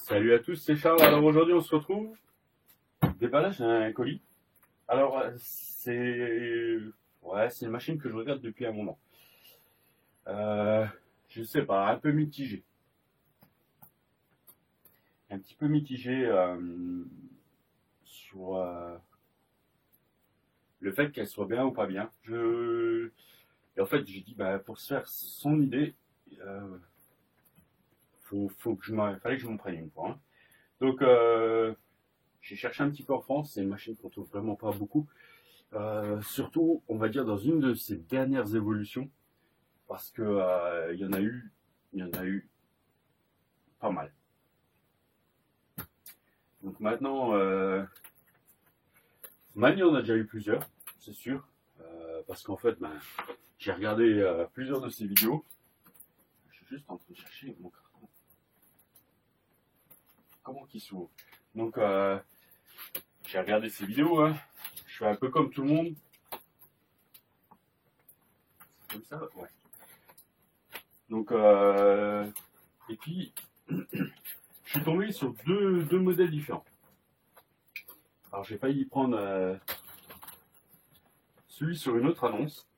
Salut à tous, c'est Charles. Alors aujourd'hui on se retrouve, déballage d'un colis. Alors c'est une machine que je regarde depuis un moment. Je sais pas, un peu mitigé. Un petit peu mitigé sur le fait qu'elle soit bien ou pas bien. Et en fait j'ai dit pour se faire son idée, fallait que je m'en prenne une fois. Hein. Donc j'ai cherché un petit peu en France, c'est une machine qu'on trouve vraiment pas beaucoup. Surtout, on va dire dans une de ses dernières évolutions, parce que il y en a eu pas mal. Donc maintenant, Mani on a déjà eu plusieurs, c'est sûr, parce qu'en fait, j'ai regardé plusieurs de ses vidéos. Je suis juste en train de chercher mon carton. Comment qu'il s'ouvre? Donc j'ai regardé ses vidéos, hein. Je fais un peu comme tout le monde. C'est comme ça, ouais. Donc et puis je suis tombé sur deux modèles différents. Alors j'ai failli prendre celui sur une autre annonce.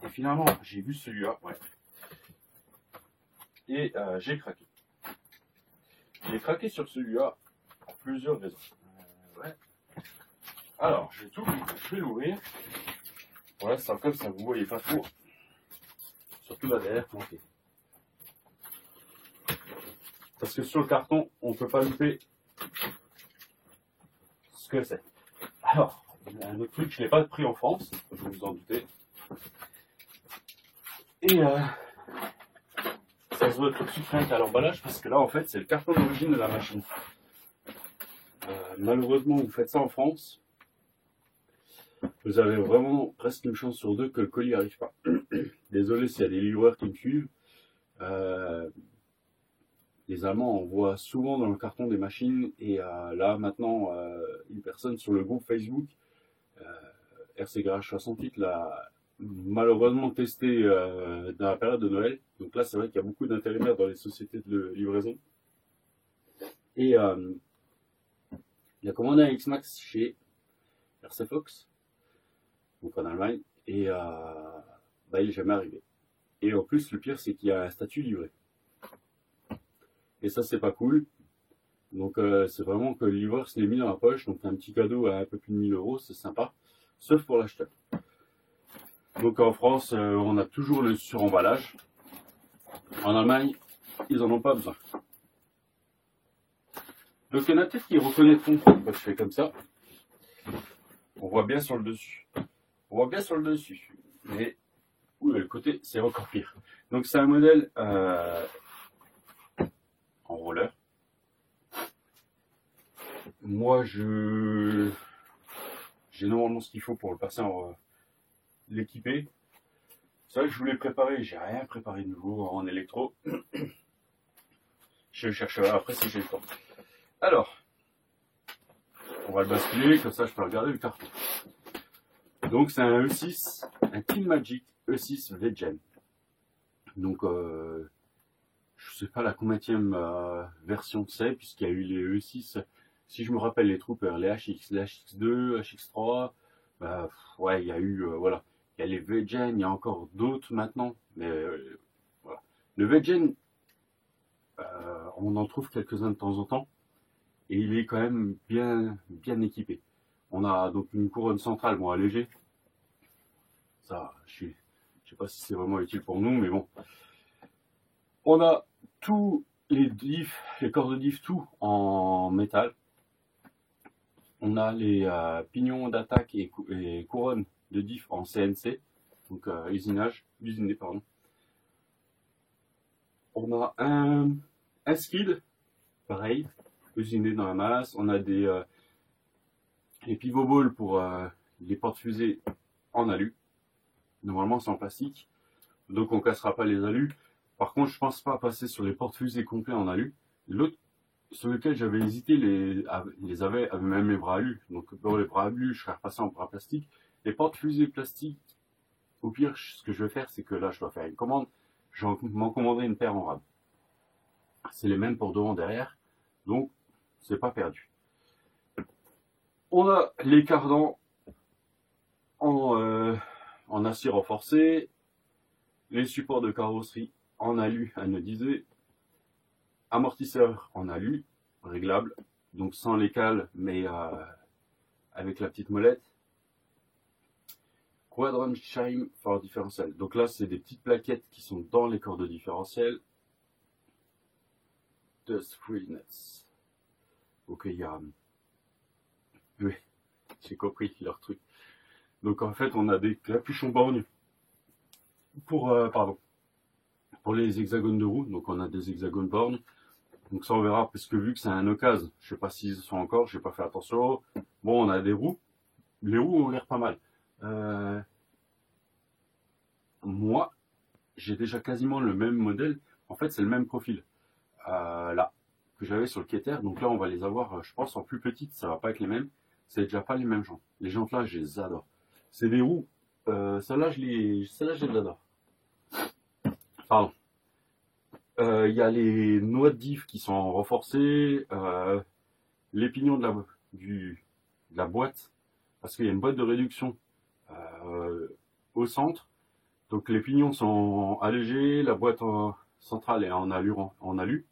Et finalement j'ai vu celui-là, ouais. Et j'ai craqué. J'ai craqué sur celui-là pour plusieurs raisons. Ouais. Alors, je vais l'ouvrir. Pour l'instant, comme ça, vous voyez pas trop. Surtout là derrière, planté. Parce que sur le carton, on ne peut pas louper ce que c'est. Alors, il y a un autre truc, je ne l'ai pas pris en France, vous vous en doutez. Et ça se voit tout de suite rien qu'à l'emballage, parce que là, en fait, c'est le carton d'origine de la machine. Malheureusement, vous faites ça en France, vous avez vraiment presque une chance sur deux que le colis n'arrive pas. Désolé s'il y a des livreurs qui me suivent. Les Allemands envoient souvent dans le carton des machines, et là maintenant, une personne sur le groupe Facebook, RC Garage 68, l'a malheureusement testé dans la période de Noël. Donc là, c'est vrai qu'il y a beaucoup d'intérimaires dans les sociétés de livraison. Et il a commandé un X-Max chez RC Fox, donc en Allemagne, et il n'est jamais arrivé. Et en plus, le pire, c'est qu'il y a un statut livré. Et ça, c'est pas cool. Donc c'est vraiment que le livreur se l'est mis dans la poche. Donc un petit cadeau à un peu plus de 1000 €, c'est sympa. Sauf pour l'acheteur. Donc en France, on a toujours le suremballage. En Allemagne, ils en ont pas besoin. Donc il y en a peut-être qui reconnaîtront quand je fais comme ça. On voit bien sur le dessus. On voit bien sur le dessus. Mais le côté, c'est encore pire. Donc c'est un modèle en roller. Moi, j'ai normalement ce qu'il faut pour le passer l'équiper. C'est vrai que je voulais préparer, j'ai rien préparé de nouveau en électro. Je chercherai après si j'ai le temps. Alors, on va le basculer, comme ça je peux regarder le carton. Donc c'est un E6, un Team Magic E6 V-Gen. Donc je sais pas la combienième version c'est, puisqu'il y a eu les E6, si je me rappelle les troopers, les HX, les HX2, HX3, ouais il y a eu, voilà. Il y a les V-Gen, il y a encore d'autres maintenant, mais voilà. Le V-Gen, on en trouve quelques-uns de temps en temps, et il est quand même bien équipé. On a donc une couronne centrale, bon allégée. Ça, je sais pas si c'est vraiment utile pour nous, mais bon. On a tous les diffs, les corps de diff, tout en métal. On a les pignons d'attaque et couronnes de diff en CNC, donc usiné, pardon. On a un skid, pareil, usiné dans la masse. On a les pivot balls pour les portes-fusées en alu. Normalement c'est en plastique, donc on cassera pas les alus. Par contre, je pense pas passer sur les portes-fusées complets en alu. L'autre sur lequel j'avais hésité, les avait même les bras alus. Donc dans les bras alus, je serais repassé en bras plastique. Les porte-fusées plastiques, au pire, ce que je vais faire, c'est que là, je dois faire une commande. Je vais m'en commander une paire en rab. C'est les mêmes pour devant, derrière. Donc, c'est pas perdu. On a les cardans en acier renforcé. Les supports de carrosserie en alu anodisé. Amortisseur en alu, réglable. Donc, sans les cales, mais avec la petite molette. Quadrant chime for différentiel. Donc là, c'est des petites plaquettes qui sont dans les cordes de différentiel. Dust freeness. Ok, il y a... Oui, j'ai compris leur truc. Donc en fait, on a des capuchons borgnes pour, pour les hexagones de roue. Donc on a des hexagones borgnes. Donc ça, on verra, parce que vu que c'est un occasion, je sais pas s'ils sont encore, j'ai pas fait attention. Bon, on a des roues. Les roues ont l'air pas mal. Moi, j'ai déjà quasiment le même modèle. En fait, c'est le même profil. Là, que j'avais sur le Keter. Donc là, on va les avoir, je pense, en plus petite. Ça va pas être les mêmes. C'est déjà pas les mêmes jantes. Les jantes là, je les adore. C'est des roues. Celles-là, je les adore. Pardon. Il y a les noix de diff qui sont renforcées. Les pignons de la boîte. Parce qu'il y a une boîte de réduction au centre. Donc les pignons sont allégés, la boîte centrale est en alu.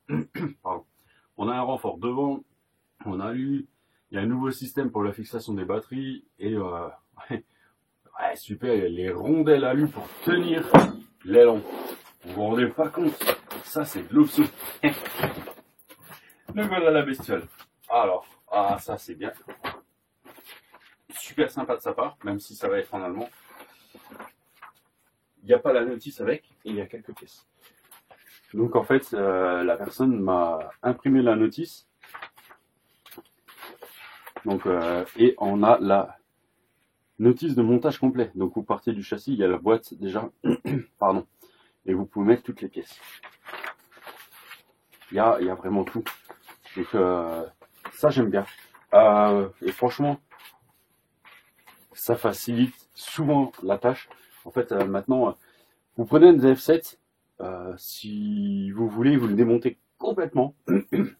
Pardon. On a un renfort devant, en alu. Il y a un nouveau système pour la fixation des batteries. Et ouais, super, il y a les rondelles alu pour tenir l'aileron. Vous vous rendez pas compte? Ça, c'est de l'option. Donc voilà la bestiole. Alors, ça c'est bien. Super sympa de sa part, même si ça va être en allemand. Il n'y a pas la notice avec, et il y a quelques pièces. Donc en fait, la personne m'a imprimé la notice. Donc, et on a la notice de montage complet. Donc vous partez du châssis, il y a la boîte déjà. Pardon. Et vous pouvez mettre toutes les pièces. Il y a vraiment tout. Donc ça j'aime bien. Et franchement, ça facilite souvent la tâche. En fait, maintenant, vous prenez un ZF7, si vous voulez, vous le démontez complètement.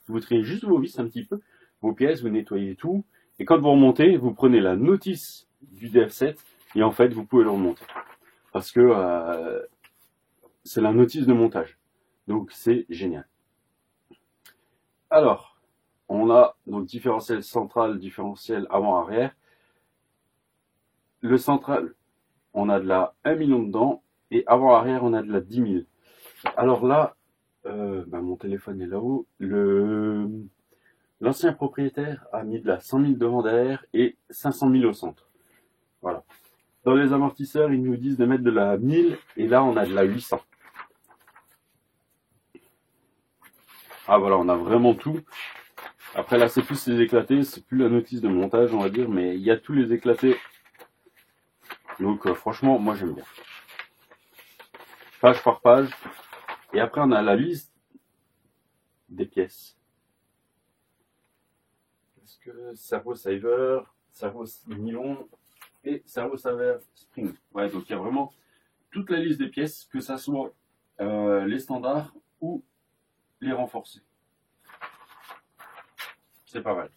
Vous triez juste vos vis un petit peu, vos pièces, vous nettoyez tout. Et quand vous remontez, vous prenez la notice du DF7 et en fait, vous pouvez le remonter. Parce que c'est la notice de montage. Donc, c'est génial. Alors, on a donc différentiel central, différentiel avant-arrière. Le central, on a de la 1 million dedans. Et avant-arrière, on a de la 10 000. Alors là, mon téléphone est là-haut. L'ancien propriétaire a mis de la 100 000 devant derrière et 500 000 au centre. Voilà. Dans les amortisseurs, ils nous disent de mettre de la 1000 et là, on a de la 800. Ah voilà, on a vraiment tout. Après là, c'est plus les éclatés, c'est plus la notice de montage, on va dire, mais il y a tous les éclatés. Donc franchement, moi j'aime bien. Page par page. Et après, on a la liste des pièces. Parce que servo saver, servo nylon et servo saver spring. Ouais, donc il y a vraiment toute la liste des pièces, que ça soit les standards ou les renforcés. C'est pas mal.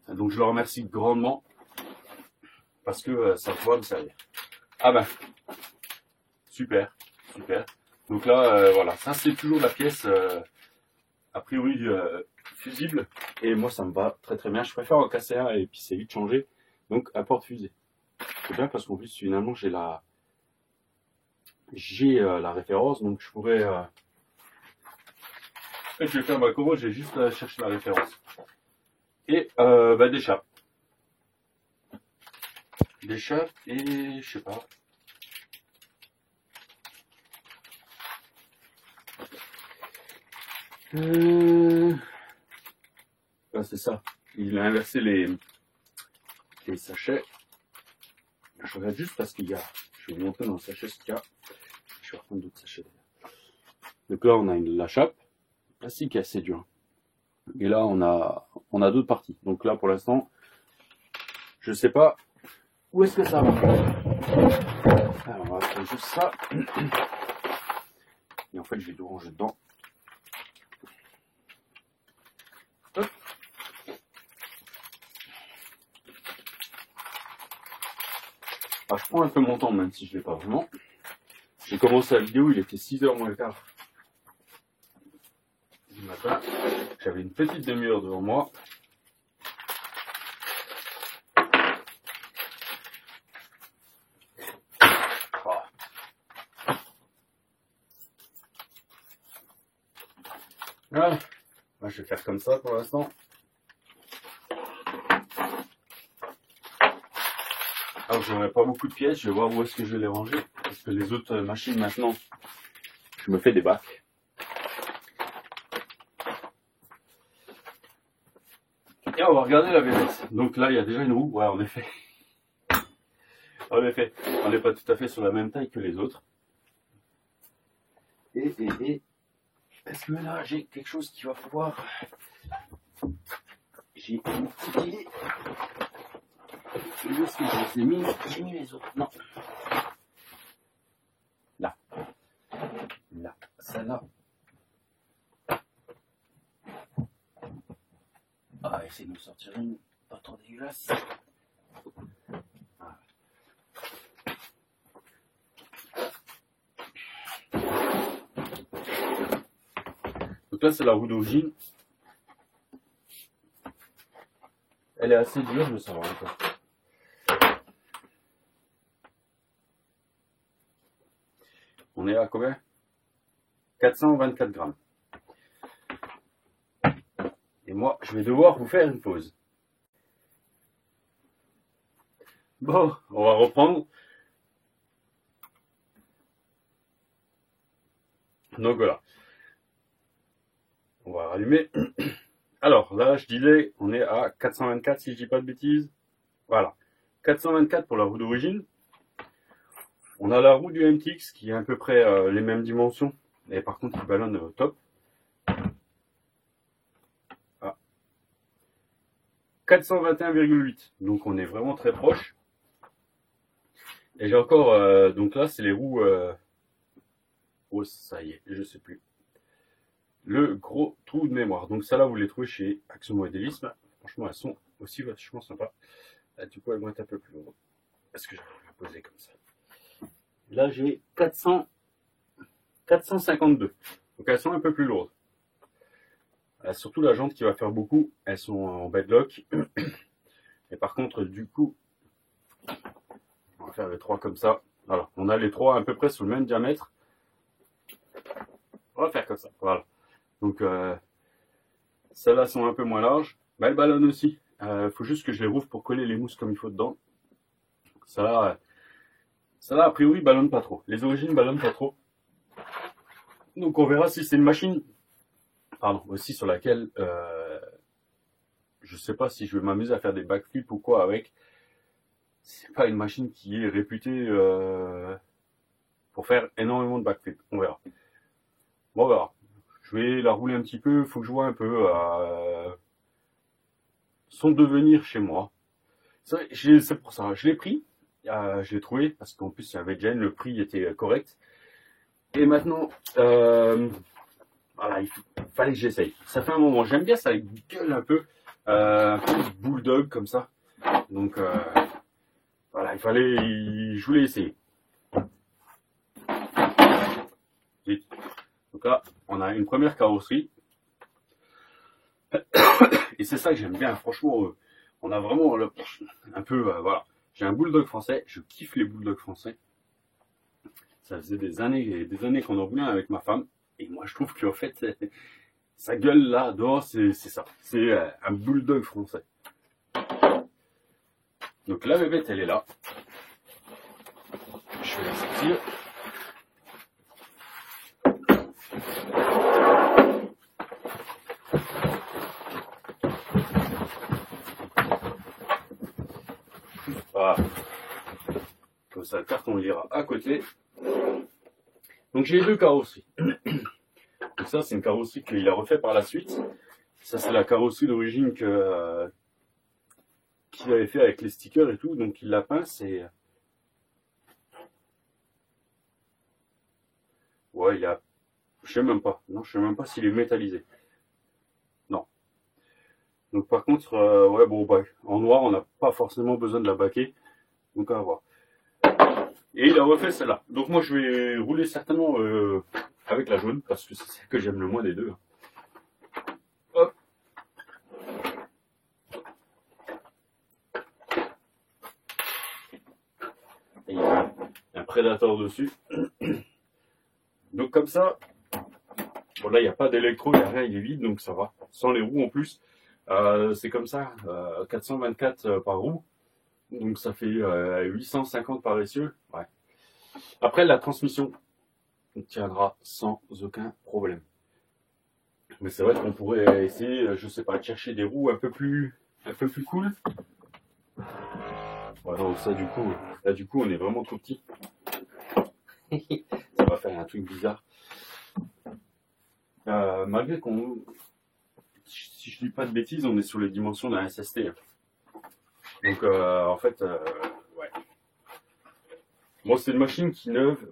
Donc je le remercie grandement parce que ça va me servir. Ah ben, super, super. Donc là, voilà, ça c'est toujours la pièce a priori fusible. Et moi ça me va très très bien. Je préfère en casser un et puis c'est vite changé. Donc à porte fusée. C'est bien parce qu'en plus finalement j'ai la référence, donc je pourrais je vais faire ma commande, j'ai juste à chercher la référence. Et des chapes. Des chapes et je sais pas. C'est ça. Il a inversé les sachets. Je regarde juste parce qu'il y a. Je vais vous montrer dans le sachet ce qu'il y a. Je vais reprendre d'autres sachets. Donc là on a la chape. Plastique est assez dur. Et là on a d'autres parties. Donc là pour l'instant, je sais pas où est-ce que ça va? Alors, on va faire juste ça. Et en fait, je vais tout ranger dedans. Hop. Alors, je prends un peu mon temps, même si je ne l'ai pas vraiment. J'ai commencé la vidéo, il était 6h moins le quart du matin. J'avais une petite demi-heure devant moi. Voilà. Moi, je vais faire comme ça pour l'instant. Alors, j'aurai pas beaucoup de pièces. Je vais voir où est-ce que je vais les ranger. Parce que les autres machines, maintenant, je me fais des bacs. Et on va regarder la VMS. Donc là, il y a déjà une roue. Ouais, en effet. En effet, on n'est pas tout à fait sur la même taille que les autres. Et est-ce que là, j'ai quelque chose qui va pouvoir... J'ai une petite idée. Où est-ce que je les ai mis? J'ai mis les autres. Non. Là. Là. Celle-là. On va essayer de nous sortir une pas trop dégueulasse. Voilà. Donc là, c'est la roue d'origine. Elle est assez dure, je sais pas. On est à combien? 424 grammes. Et moi, je vais devoir vous faire une pause. Bon, on va reprendre. Donc voilà. On va rallumer. Alors là, je disais, on est à 424 si je dis pas de bêtises. Voilà. 424 pour la roue d'origine. On a la roue du MTX qui est à peu près les mêmes dimensions. Et par contre, il ballonne au top. Ah. 421,8. Donc on est vraiment très proche. Et j'ai encore... donc là, c'est les roues... oh, ça y est, je sais plus. Le gros trou de mémoire. Donc ça là, vous les trouvez chez Action Modélisme. Franchement, elles sont aussi vachement sympas. Là, du coup, elles vont être un peu plus lourdes. Est-ce que je vais la poser comme ça? Là, j'ai 452. Donc elles sont un peu plus lourdes. Surtout la jante qui va faire beaucoup. Elles sont en bedlock. Et par contre, du coup, on va faire les trois comme ça. Voilà. On a les trois à peu près sur le même diamètre. On va faire comme ça. Voilà. Donc, celles-là sont un peu moins larges. Bah, elles ballonnent aussi. Faut juste que je les rouvre pour coller les mousses comme il faut dedans. Ça là, a priori, ballonne pas trop. Les origines ballonnent pas trop. Donc, on verra si c'est une machine, pardon, aussi sur laquelle je sais pas si je vais m'amuser à faire des backflips ou quoi avec. C'est pas une machine qui est réputée pour faire énormément de backflips. On verra. Bon, on verra. Je vais la rouler un petit peu. Il faut que je vois un peu son devenir chez moi. C'est pour ça. Je l'ai pris. Je l'ai trouvé parce qu'en plus il y avait Jen, le prix était correct. Et maintenant, voilà, il fallait que j'essaye. Ça fait un moment. J'aime bien ça gueule un peu bulldog comme ça. Donc voilà, je voulais essayer. Vite. Donc là, on a une première carrosserie. Et c'est ça que j'aime bien. Franchement, on a vraiment un peu, voilà. J'ai un bulldog français. Je kiffe les bulldogs français. Ça faisait des années et des années qu'on en voulait un avec ma femme. Et moi, je trouve qu'en fait, sa gueule là, dehors, c'est ça. C'est un bulldog français. Donc la bébête, elle est là. Je vais la sortir. Voilà. Comme ça, le carton ira à côté. Donc j'ai les deux carrosseries. Donc ça, c'est une carrosserie qu'il a refait par la suite. Ça, c'est la carrosserie d'origine qui qu'il avait fait avec les stickers et tout, donc il la pince et... Ouais, il a... Je sais même pas. Non, je sais même pas s'il est métallisé. Non. Donc par contre, ouais, bon, bah, en noir, on n'a pas forcément besoin de la baquer. Donc à voir. Et il a refait celle-là. Donc moi, je vais rouler certainement avec la jaune, parce que c'est celle que j'aime le moins des deux. Hop. Et il y a un Predator dessus. Donc comme ça, bon là il n'y a pas d'électro, il n'y a rien, il est vide, donc ça va. Sans les roues en plus. C'est comme ça, 424 par roue. Donc ça fait 850 par essieu. Ouais. Après la transmission tiendra sans aucun problème. Mais c'est vrai qu'on pourrait essayer, je sais pas, de chercher des roues un peu plus cool. Ouais, non, ça du coup, là du coup on est vraiment trop petit. Ça va faire un truc bizarre. Malgré qu'on, si je dis pas de bêtises, on est sur les dimensions d'un SST. Donc en fait, ouais. Bon, c'est une machine qui neuve,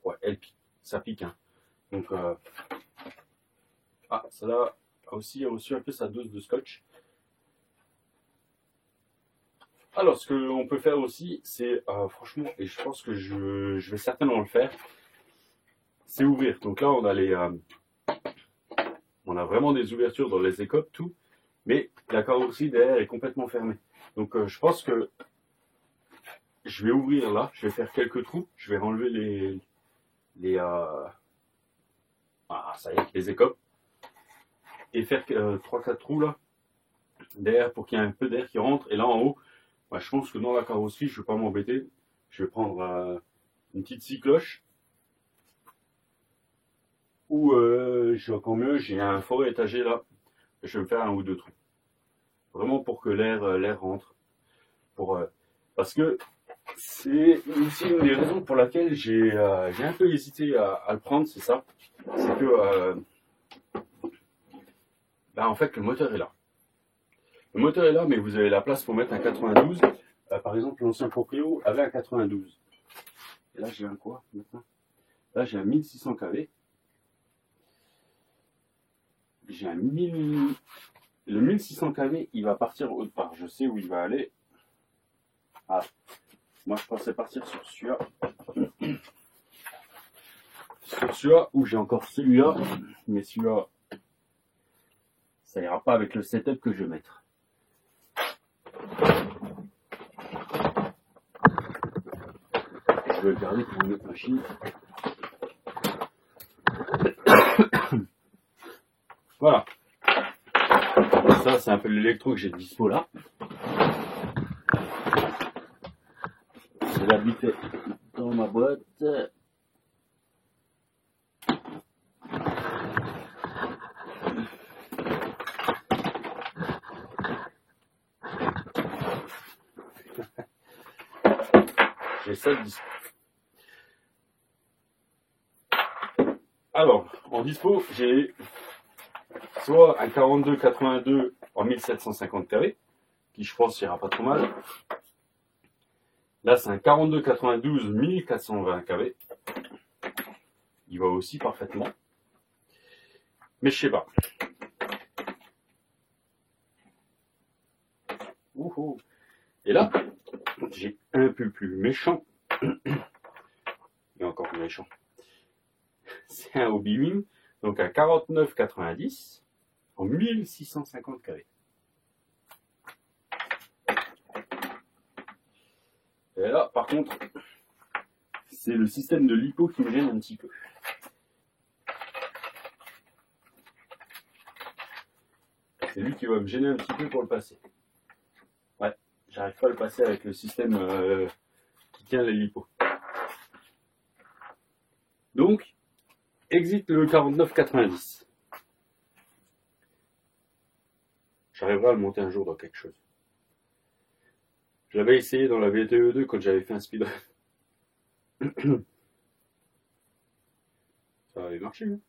ouais, elle pique, ça pique. Hein. Donc, ah, celle-là a aussi reçu un peu sa dose de scotch. Alors, ce qu'on peut faire aussi, c'est, franchement, et je pense que je vais certainement le faire, c'est ouvrir. Donc là, on a on a vraiment des ouvertures dans les écopes, tout, mais la carrosserie derrière est complètement fermée. Donc, je pense que je vais ouvrir là, je vais faire quelques trous, je vais enlever ah, ça y est, les écopes, et faire 3-4 trous là, derrière pour qu'il y ait un peu d'air qui rentre, et là en haut, bah, je pense que dans la carrosserie, je ne vais pas m'embêter, je vais prendre une petite scie cloche, ou j'ai encore mieux, j'ai un fort étagé là, je vais me faire un ou deux trous, vraiment pour que l'air rentre, parce que c'est aussi une des raisons pour laquelle j'ai un peu hésité à le prendre, c'est ça, c'est que bah, en fait le moteur est là. Le moteur est là, mais vous avez la place pour mettre un 92. Par exemple, l'ancien proprio avait un 92. Et là, j'ai un quoi maintenant? Là, j'ai un 1600 kV. J'ai un 1000. Le 1600 kV, il va partir autre part. Je sais où il va aller. Ah, moi, je pensais partir sur celui-là. Sur celui-là, où j'ai encore celui-là. Mais celui-là, ça ira pas avec le setup que je vais mettre. Je vais le garder pour une autre machine. Voilà. Ça, c'est un peu l'électro que j'ai dispo là. Je l'ai habité dans ma boîte. J'ai ça de dispo. Alors, en dispo, j'ai soit un 42-82 en 1750 kV, qui je pense ira pas trop mal. Là, c'est un 42-92 1420 kV. Il va aussi parfaitement. Mais je sais pas. Ouhou. Et là, j'ai un peu plus méchant. Et encore plus méchant. C'est un Hobbywing, donc un 49-90 en 1650 kV. Et là, par contre, c'est le système de lipo qui me gêne un petit peu. C'est lui qui va me gêner un petit peu pour le passer. Ouais, j'arrive pas à le passer avec le système qui tient les lipos. Donc, exit le 49-90. J'arriverai à le monter un jour dans quelque chose. Je l'avais essayé dans la VTE2 quand j'avais fait un speedrun. Ça avait marché. Hein,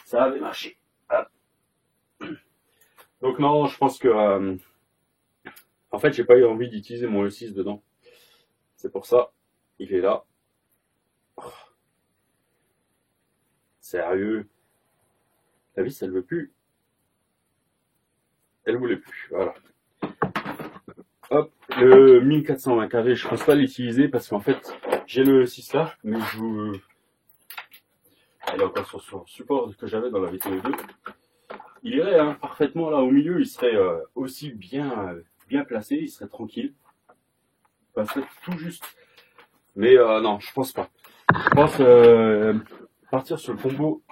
ça avait marché. Hop. Donc non, je pense que en fait j'ai pas eu envie d'utiliser mon E6 dedans. C'est pour ça, il est là. Oh, sérieux, la vis elle veut plus, elle voulait plus. Voilà. Hop, le 1420 carré, je pense pas l'utiliser parce qu'en fait j'ai le E6 là, mais je vous... Elle est encore sur son support que j'avais dans la VTE2. Il irait hein, parfaitement là au milieu, il serait aussi bien placé, il serait tranquille. Il passerait tout juste. Mais non, je pense pas. Je pense partir sur le combo.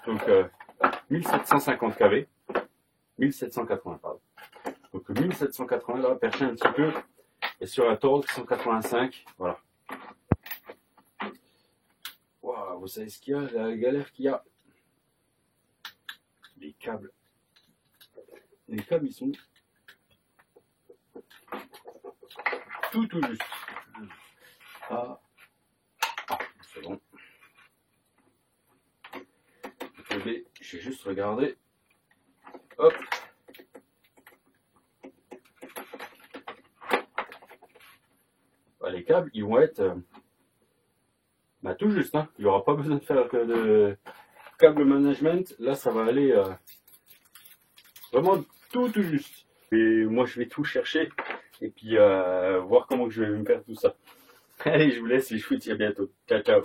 Donc 1750 kV, 1780 pardon. Donc 1780 là, perché un petit peu. Et sur la Torque 185, voilà. Wow, vous savez ce qu'il y a, la galère qu'il y a. Les câbles. Les câbles ils sont tout juste. Ah, c'est bon. Attendez, j'ai juste regardé. Hop. Bah, les câbles, ils vont être tout juste. Hein. Il n'y aura pas besoin de faire que de câble management. Là, ça va aller vraiment tout juste. Et moi, je vais tout chercher et puis voir comment je vais me faire tout ça. Allez, je vous laisse et je vous dis à bientôt. Ciao, ciao.